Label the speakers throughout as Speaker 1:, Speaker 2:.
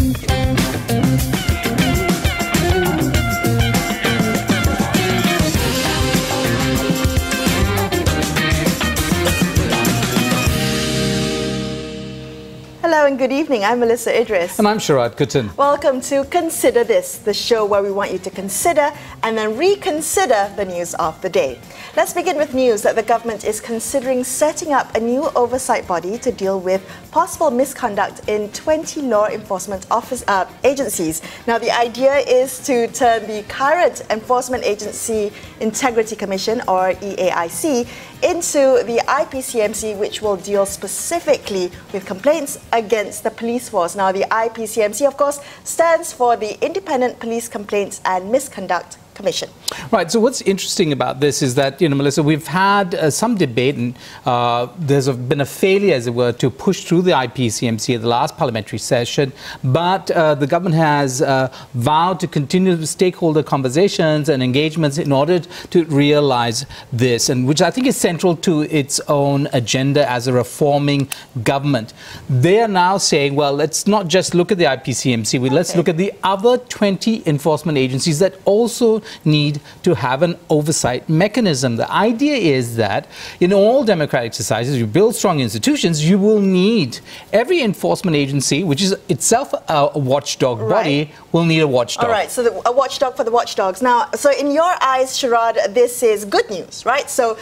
Speaker 1: Hello and good evening. I'm Melisa Idris.
Speaker 2: And I'm Sharaad.
Speaker 1: Welcome to Consider This, the show where we want you to consider and then reconsider the news of the day. Let's begin with news that the government is considering setting up a new oversight body to deal with possible misconduct in 20 law enforcement agencies. Now, the idea is to turn the current Enforcement Agency Integrity Commission, or EAIC, into the IPCMC, which will deal specifically with complaints against the police force. Now, the IPCMC, of course, stands for the Independent Police Complaints and Misconduct Commission.
Speaker 2: Right. So what's interesting about this is that, Melissa, we've had some debate, and there's been a failure, as it were, to push through the IPCMC at the last parliamentary session. But the government has vowed to continue the stakeholder conversations and engagements in order to realize this, and which I think is central to its own agenda as a reforming government. They are now saying, well, let's not just look at the IPCMC, let's look at the other 20 enforcement agencies that also need to have an oversight mechanism. The idea is that in all democratic societies, you build strong institutions, you will need every enforcement agency, which is itself a watchdog body, will need a watchdog.
Speaker 1: All right, so a watchdog for the watchdogs. Now, so in your eyes, Sharaad, this is good news, right? So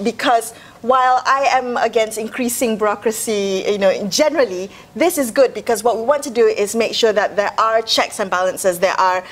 Speaker 1: because while I am against increasing bureaucracy, generally, this is good because what we want to do is make sure that there are checks and balances. There are,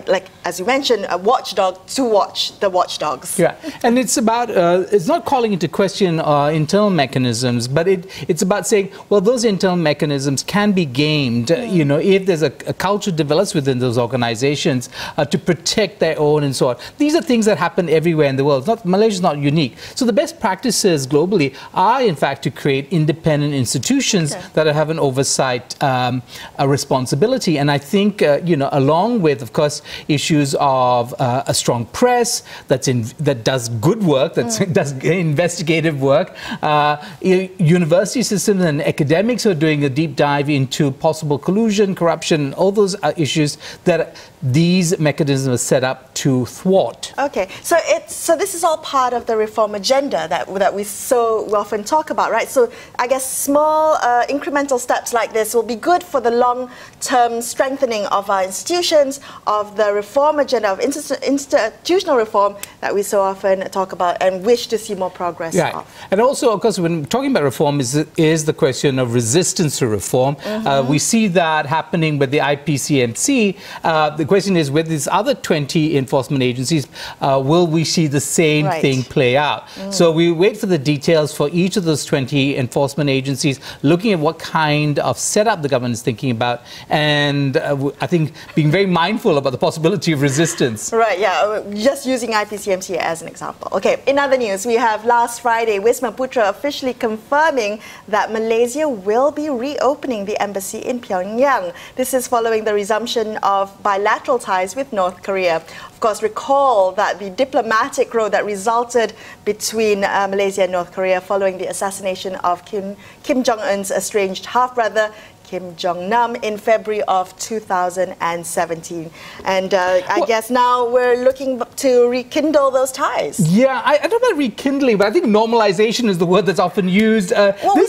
Speaker 1: like as you mentioned, a watchdog to watch the watchdogs.
Speaker 2: Yeah, and it's about, it's not calling into question internal mechanisms, but it's about saying, well, those internal mechanisms can be gamed, if there's a culture develops within those organizations to protect their own and so on. These are things that happen everywhere in the world. Malaysia is not unique. So the best practices globally are, in fact, to create independent institutions that have an oversight responsibility. And I think, along with, of course, issues of a strong press that does good work, that does investigative work, university systems and academics are doing a deep dive into possible collusion, corruption, all those issues that these mechanisms are set up to thwart.
Speaker 1: Okay, so this is all part of the reform agenda that we so often talk about, right? So I guess small incremental steps like this will be good for the long-term strengthening of our institutions, of the reform agenda, of institutional reform that we so often talk about and wish to see more progress of.
Speaker 2: And also, of course, when talking about reform is the question of resistance to reform. We see that happening with the IPCMC. The question is, with these other 20 enforcement agencies, will we see the same thing play out? So we wait for the details for each of those 20 enforcement agencies, looking at what kind of setup the government is thinking about, and I think being very mindful about the possibility of resistance.
Speaker 1: Right, yeah, just using IPCMC as an example. Okay, in other news, we have last Friday, Wisma Putra officially confirming that Malaysia will be reopening the embassy in Pyongyang. This is following the resumption of bilateral ties with North Korea. Of course, recall that the diplomatic row that resulted between Malaysia and North Korea following the assassination of Kim Jong-un's estranged half-brother, Kim Jong-nam, in February of 2017. And I guess now we're looking to rekindle those ties.
Speaker 2: Yeah, I don't know about rekindling, but I think normalization is the word that's often used.
Speaker 1: Well, we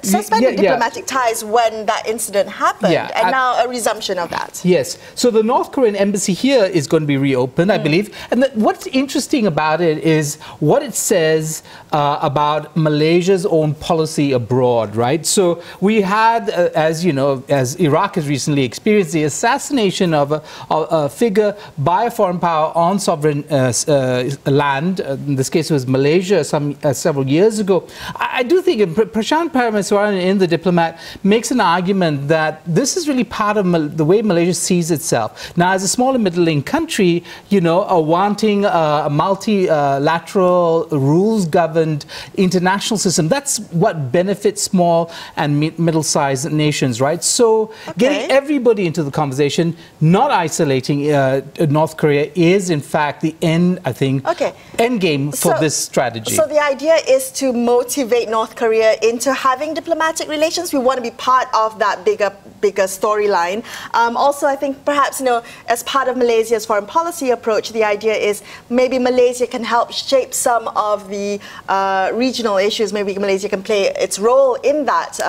Speaker 1: suspended diplomatic ties when that incident happened, and now a resumption of that.
Speaker 2: Yes, so the North Korean embassy here is going to be reopened, I believe. And what's interesting about it is what it says about Malaysia's own policy abroad, right? So we had, as you know, as Iraq has recently experienced the assassination of a figure by a foreign power on sovereign land. In this case, it was Malaysia several years ago. I do think Prashant Parameswaran in The Diplomat makes an argument that this is really part of the way Malaysia sees itself. Now, as a small and middle-income country, wanting a multilateral, rules-governed international system, that's what benefits small and middle-sized nations. nations, right? So getting everybody into the conversation, not isolating North Korea is in fact the end, I think, end game for this strategy.
Speaker 1: So the idea is to motivate North Korea into having diplomatic relations. We want to be part of that bigger storyline. Also, I think perhaps, as part of Malaysia's foreign policy approach, the idea is maybe Malaysia can help shape some of the regional issues. Maybe Malaysia can play its role in that.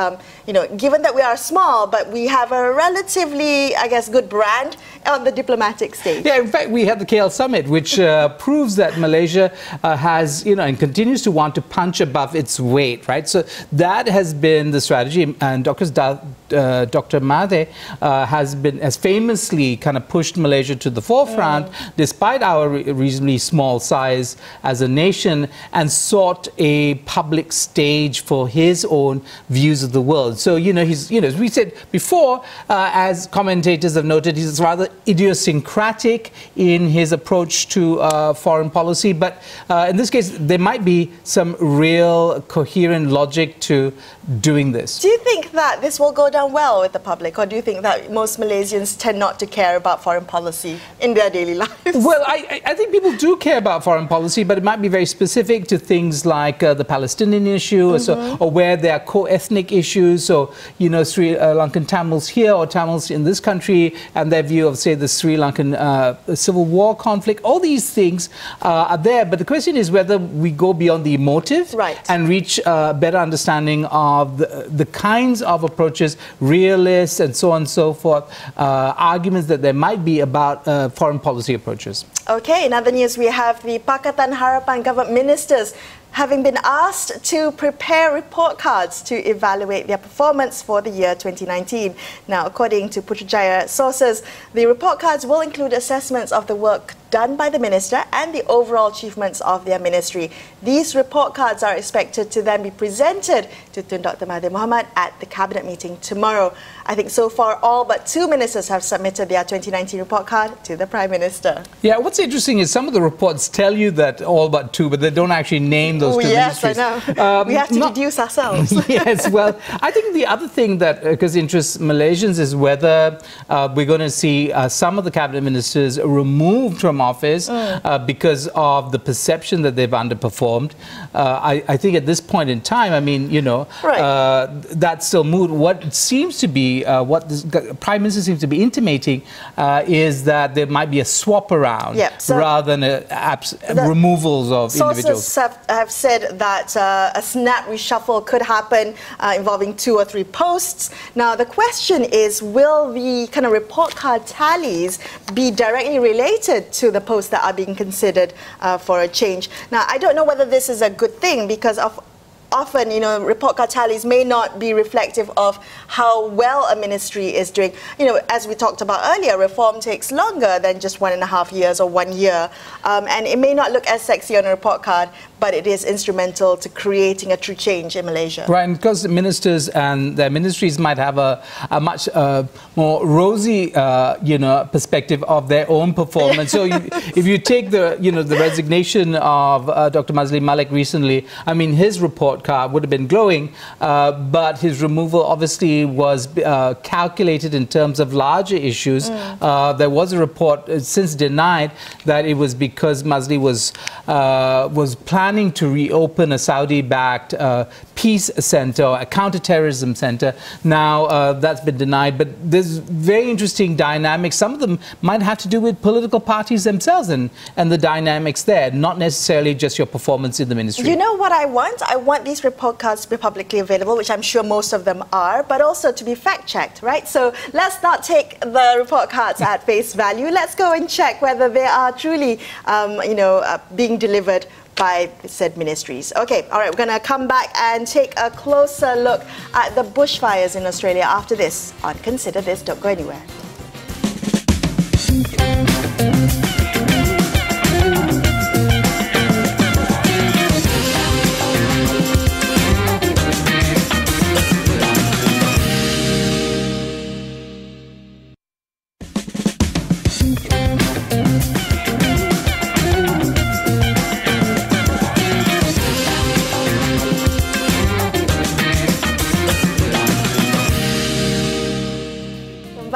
Speaker 1: Given that we are small, but we have a relatively, I guess, good brand on the diplomatic stage.
Speaker 2: Yeah, in fact, we had the KL Summit, which proves that Malaysia has, and continues to want to punch above its weight, right? So that has been the strategy, and Dr. Mahathir has famously kind of pushed Malaysia to the forefront, despite our reasonably small size as a nation, and sought a public stage for his own views of the world. So, he's, as we said before, as commentators have noted, he's rather idiosyncratic in his approach to foreign policy. But in this case, there might be some real coherent logic to doing this.
Speaker 1: Do you think that this will go down well with the public, or do you think that most Malaysians tend not to care about foreign policy in their daily lives?
Speaker 2: Well, I think people do care about foreign policy, but it might be very specific to things like the Palestinian issue, or where there are co-ethnic issues, so, Sri Lankan Tamils here or Tamils in this country, and their view of, say, the Sri Lankan civil war conflict. All these things are there, but the question is whether we go beyond the emotive and reach a better understanding of the kinds of approaches, realists and so on and so forth, arguments that there might be about foreign policy approaches.
Speaker 1: Okay, in other news, we have the Pakatan Harapan government ministers having been asked to prepare report cards to evaluate their performance for the year 2019. Now, according to Putrajaya sources, the report cards will include assessments of the work done by the minister and the overall achievements of their ministry. These report cards are expected to then be presented to Tun Dr. Mahathir Mohamad at the cabinet meeting tomorrow. I think so far all but 2 ministers have submitted their 2019 report card to the Prime Minister.
Speaker 2: Yeah, what's interesting is some of the reports tell you that all but 2, but they don't actually name those 2 ministries.
Speaker 1: Yes, I know. We have to deduce ourselves.
Speaker 2: Yes, well, I think the other thing that interests Malaysians is whether we're going to see some of the cabinet ministers removed from office because of the perception that they've underperformed. I think at this point in time, I mean, that's still moot. What seems to be, what the Prime Minister seems to be intimating is that there might be a swap around rather than removals of individuals.
Speaker 1: Sources have said that a snap reshuffle could happen involving 2 or 3 posts. Now, the question is, will the kind of report card tallies be directly related to the posts that are being considered for a change? Now, I don't know whether this is a good thing, because often, report card tallies may not be reflective of how well a ministry is doing. As we talked about earlier, reform takes longer than just 1.5 years or 1 year. And it may not look as sexy on a report card, but it is instrumental to creating a true change in Malaysia.
Speaker 2: Right, and because the ministers and their ministries might have a much more rosy, perspective of their own performance. So if you take the resignation of Dr. Mazli Malik recently, I mean, his report card would have been glowing, but his removal obviously was calculated in terms of larger issues. There was a report since denied that it was because Mazli was planning to reopen a Saudi-backed peace center, or a counter-terrorism center. Now that's been denied, but there's very interesting dynamics. Some of them might have to do with political parties themselves and the dynamics there, not necessarily just your performance in the ministry.
Speaker 1: You know what I want? I want these report cards to be publicly available, which I'm sure most of them are, but also to be fact-checked, right? So let's not take the report cards at face value. Let's go and check whether they are truly, being delivered by said ministries. Okay, all right, we're going to come back and take a closer look at the bushfires in Australia after this on Consider This. Don't go anywhere.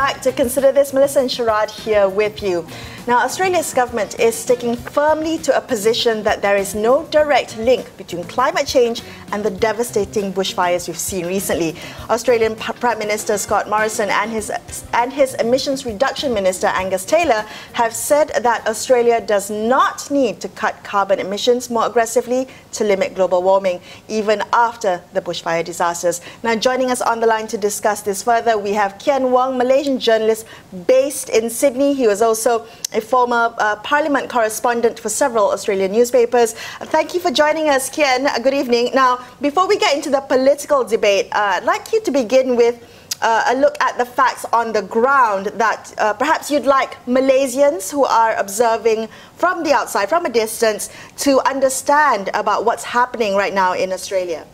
Speaker 1: back to Consider This. Melisa and Sharaad here with you. Now, Australia's government is sticking firmly to a position that there is no direct link between climate change and the devastating bushfires we've seen recently. Australian Prime Minister Scott Morrison and his Emissions Reduction Minister Angus Taylor have said that Australia does not need to cut carbon emissions more aggressively to limit global warming, even after the bushfire disasters. Now, joining us on the line to discuss this further, we have Kian Wong, Malaysian journalist based in Sydney. He was also a former Parliament correspondent for several Australian newspapers. Thank you for joining us, Kian. Good evening. Now, before we get into the political debate, I'd like you to begin with a look at the facts on the ground that perhaps you'd like Malaysians who are observing from the outside, from a distance, to understand about what's happening right now in Australia.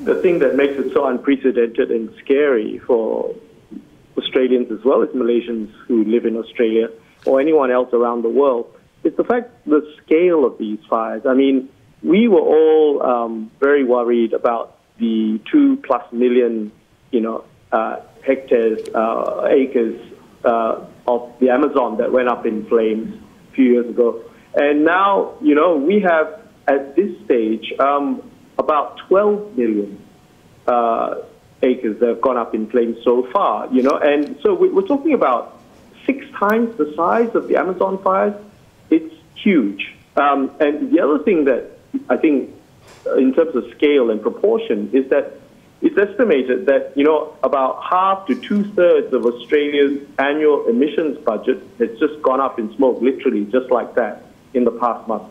Speaker 3: The thing that makes it so unprecedented and scary for Australians as well as Malaysians who live in Australia or anyone else around the world is the fact, the scale of these fires. I mean, we were all very worried about the 2+ million, hectares, acres of the Amazon that went up in flames a few years ago. And now, we have at this stage about 12 million acres that have gone up in flames so far, and so we're talking about 6 times the size of the Amazon fires. It's huge. And the other thing that I think in terms of scale and proportion is that it's estimated that, about half to 2/3 of Australia's annual emissions budget has just gone up in smoke, literally just like that in the past month.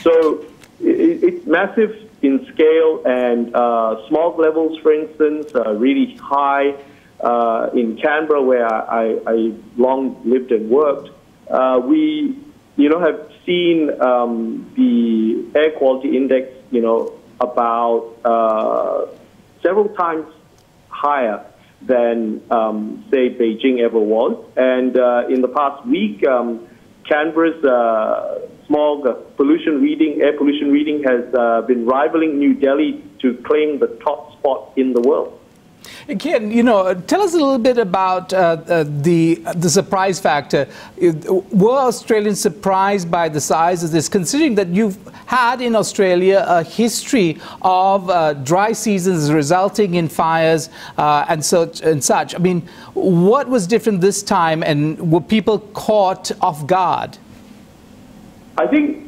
Speaker 3: So it's massive in scale, and smog levels, for instance, are really high. In Canberra, where I long lived and worked, we, have seen the air quality index, about several times higher than, say, Beijing ever was. And in the past week, Canberra's smog air pollution reading has been rivaling New Delhi to claim the top spot in the world.
Speaker 2: Ken, tell us a little bit about the surprise factor. Were Australians surprised by the size of this, considering that you've had in Australia a history of dry seasons resulting in fires and such? I mean, what was different this time, and were people caught off guard?
Speaker 3: I think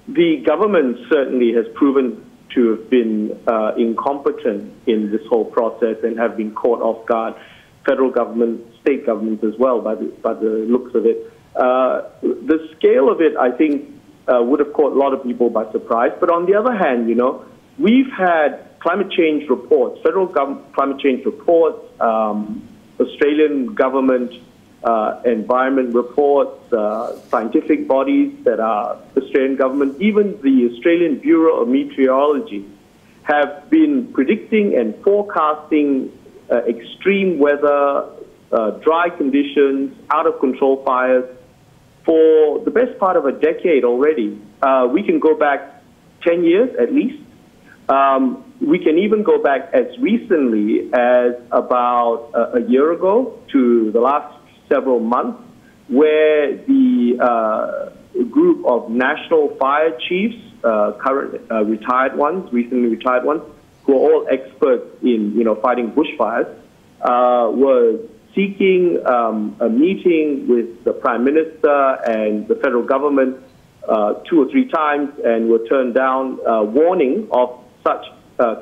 Speaker 3: the government certainly has proven to have been incompetent in this whole process and have been caught off guard. Federal government, state governments as well, by the looks of it. The scale of it, I think, would have caught a lot of people by surprise. But on the other hand, we've had climate change reports, federal climate change reports, Australian government environment reports, scientific bodies that are Australian government, even the Australian Bureau of Meteorology have been predicting and forecasting extreme weather, dry conditions, out-of-control fires for the best part of a decade already. We can go back 10 years at least. We can even go back as recently as about a year ago to the last several months, where the group of national fire chiefs, current recently retired ones, who are all experts in fighting bushfires, were seeking a meeting with the Prime Minister and the federal government 2 or 3 times, and were turned down, warning of such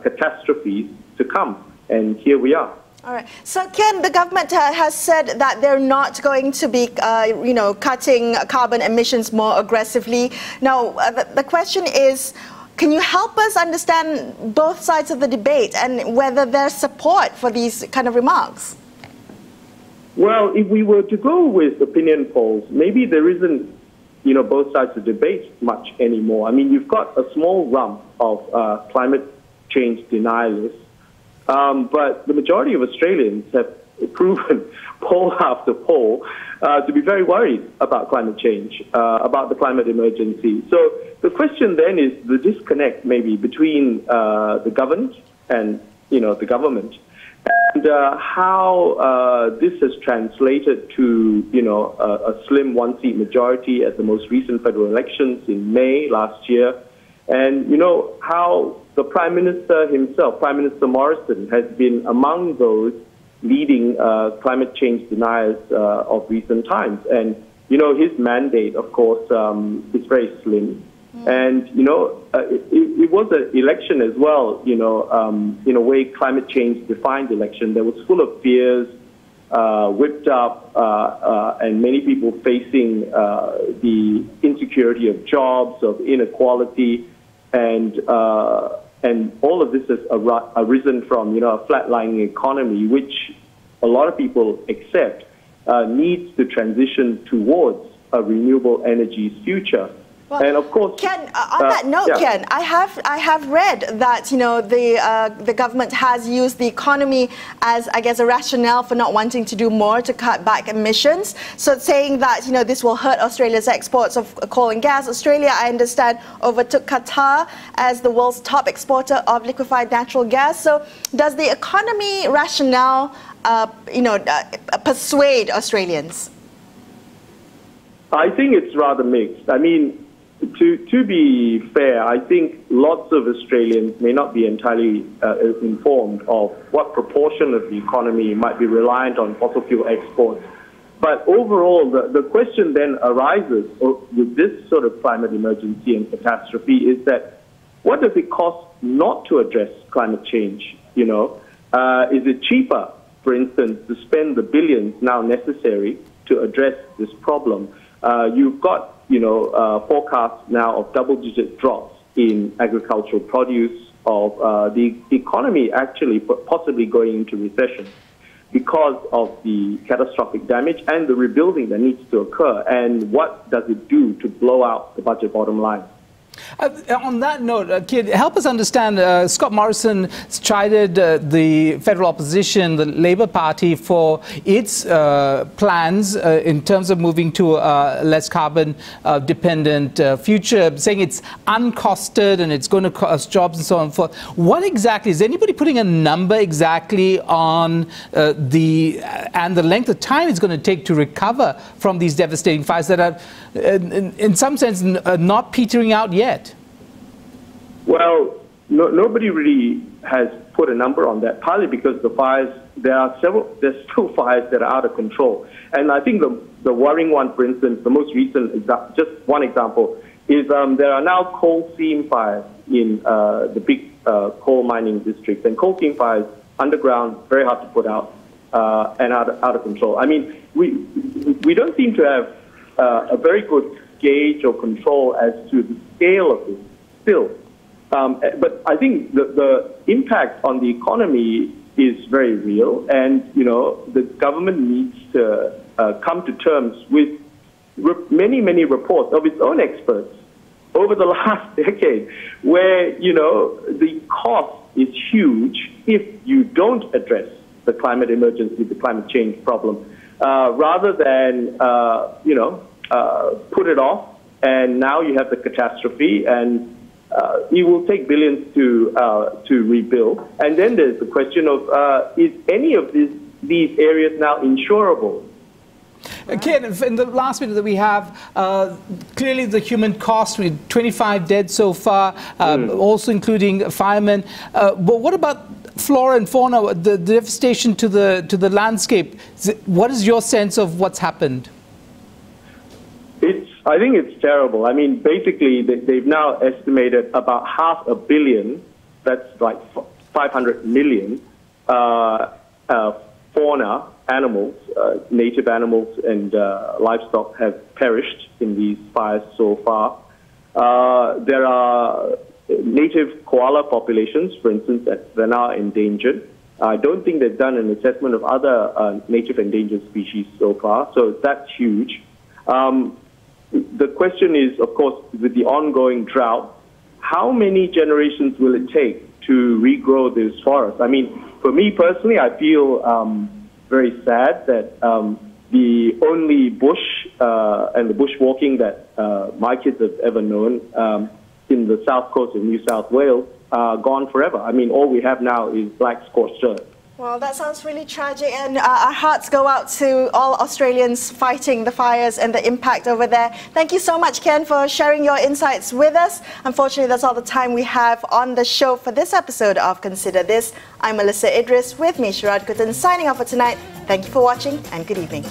Speaker 3: catastrophes to come. And here we are.
Speaker 1: All right. So, Ken, the government has said that they're not going to be, cutting carbon emissions more aggressively. Now, the question is, can you help us understand both sides of the debate and whether there's support for these kind of remarks?
Speaker 3: Well, if we were to go with opinion polls, maybe there isn't, both sides of the debate much anymore. I mean, you've got a small rump of climate change denialists. But the majority of Australians have proven, poll after poll, to be very worried about climate change, about the climate emergency. So the question then is the disconnect maybe between the government and the government. And how this has translated to, a slim one-seat majority at the most recent federal elections in May last year. And, how the Prime Minister himself, Prime Minister Morrison, has been among those leading climate change deniers of recent times. And, his mandate, of course, is very slim. And, it was an election as well, in a way, climate change defined election that was full of fears, whipped up, and many people facing the insecurity of jobs, of inequality, and all of this has arisen from, a flatlining economy, which a lot of people accept needs to transition towards a renewable energies future.
Speaker 1: Well,
Speaker 3: and of course,
Speaker 1: Ken, on that note, yeah. Ken, I have read that the government has used the economy as, I guess, a rationale for not wanting to do more to cut back emissions. So saying that this will hurt Australia's exports of coal and gas. Australia, I understand, overtook Qatar as the world's top exporter of liquefied natural gas. So does the economy rationale, persuade Australians?
Speaker 3: I think it's rather mixed. I mean, to be fair, I think lots of Australians may not be entirely informed of what proportion of the economy might be reliant on fossil fuel exports. But overall, the question then arises with this sort of climate emergency and catastrophe is that what does it cost not to address climate change? Is it cheaper, for instance, to spend the billions now necessary to address this problem? You've got forecasts now of double-digit drops in agricultural produce, of the economy actually possibly going into recession because of the catastrophic damage and the rebuilding that needs to occur. And what does it do to blow out the budget bottom line?
Speaker 2: On that note, Kid, help us understand, Scott Morrison chided the federal opposition, the Labour Party, for its plans in terms of moving to a less carbon-dependent future, saying it's uncosted and it's going to cost jobs and so on and forth. What exactly, is anybody putting a number exactly on the length of time it's going to take to recover from these devastating fires that are, in some sense, not petering out yet?
Speaker 3: Well, nobody really has put a number on that, partly because the fires, there's still fires that are out of control. And I think the worrying one, for instance, the most recent, just one example, is there are now coal seam fires in the big coal mining districts. And coal seam fires, underground, very hard to put out and out of control. I mean, we don't seem to have a very good gauge or control as to the scale of this still. But I think the impact on the economy is very real, and the government needs to come to terms with many reports of its own experts over the last decade, where the cost is huge if you don't address the climate emergency, the climate change problem, rather than put it off, and now you have the catastrophe, and it will take billions to rebuild. And then there's the question of is any of these areas now insurable?
Speaker 2: Ken, in the last minute that we have, clearly the human cost, with 25 dead so far, also including firemen. But what about flora and fauna, the devastation to the landscape? What is your sense of what's happened?
Speaker 3: I think it's terrible. I mean, basically, they've now estimated about 500 million, that's like 500 million, fauna, animals, native animals and livestock have perished in these fires so far. There are native koala populations, for instance, that are now endangered. I don't think they've done an assessment of other native endangered species so far, so that's huge. The question is, of course, with the ongoing drought, how many generations will it take to regrow these forests? I mean, for me personally, I feel very sad that the only bush and the bushwalking that my kids have ever known in the south coast of New South Wales are gone forever. I mean, all we have now is black scorched earth.
Speaker 1: Well, that sounds really tragic, and our hearts go out to all Australians fighting the fires and the impact over there. Thank you so much, Ken, for sharing your insights with us. Unfortunately, that's all the time we have on the show for this episode of Consider This. I'm Melisa Idris, with me, Sharaad Kutan, signing off for tonight. Thank you for watching, and good evening.